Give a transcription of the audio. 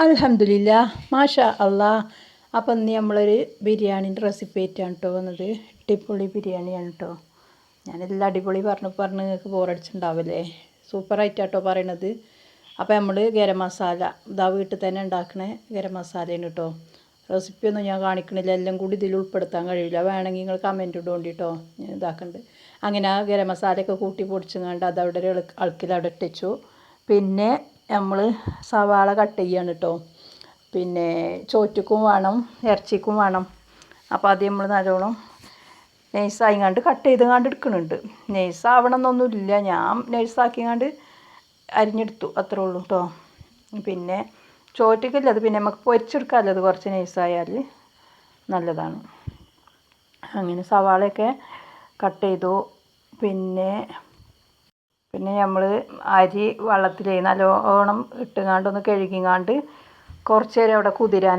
അൽഹംദുലില്ലാ മാഷാ അള്ളാ. അപ്പം ഇന്ന് നമ്മളൊരു ബിരിയാണീൻ്റെ റെസിപ്പി ആയിട്ടാണ് കേട്ടോ വന്നത്. അടിപൊളി ബിരിയാണിയാണ് കേട്ടോ. ഞാനെല്ലാം അടിപൊളി പറഞ്ഞ് നിങ്ങൾക്ക് ബോറടിച്ചിട്ടുണ്ടാവില്ലേ. സൂപ്പറായിട്ടാട്ടോ പറയണത്. അപ്പോൾ നമ്മൾ ഗരം മസാല ഇതാ വീട്ടിൽ തന്നെ ഉണ്ടാക്കണ ഗരം മസാലയാണ് കേട്ടോ. റെസിപ്പിയൊന്നും ഞാൻ കാണിക്കണില്ല, എല്ലാം കൂടി ഇതിൽ ഉൾപ്പെടുത്താൻ കഴിയില്ല. വേണമെങ്കിൽ നിങ്ങൾ കമൻറ്റ് ഇടുകൊണ്ട് കേട്ടോ, ഞാൻ ഇതാക്കുന്നുണ്ട്. അങ്ങനെ ആ ഗരം മസാലയൊക്കെ കൂട്ടി പൊടിച്ചങ്ങാണ്ട് അതവിടെ ഒരു അളക്കിലവിടെ ഇട്ടിച്ചു. പിന്നെ നമ്മൾ സവാള കട്ട് ചെയ്യാണ് കേട്ടോ. പിന്നെ ചോറ്റക്കും വേണം, ഇറച്ചിക്കും വേണം. അപ്പോൾ അത് നമ്മൾ നല്ലോണം നൈസായിങ്ങാണ്ട് കട്ട് ചെയ്തങ്ങാണ്ട് എടുക്കുന്നുണ്ട്. നൈസാവണം എന്നൊന്നുമില്ല, ഞാൻ നൈസാക്കിങ്ങാണ്ട് അരിഞ്ഞെടുത്തു, അത്രേ ഉള്ളൂ കേട്ടോ. പിന്നെ ചോറ്റക്കില്ല, അത് പിന്നെ നമുക്ക് പൊരിച്ചെടുക്കാമല്ലോ, അത് കുറച്ച് നൈസായാൽ നല്ലതാണ്. അങ്ങനെ സവാളയൊക്കെ കട്ട് ചെയ്തു. പിന്നെ നമ്മൾ അരി വെള്ളത്തിൽ നല്ലോണം ഇട്ടുങ്ങാണ്ട് ഒന്ന് കഴുകിങ്ങാണ്ട് കുറച്ച് നേരം അവിടെ കുതിരാൻ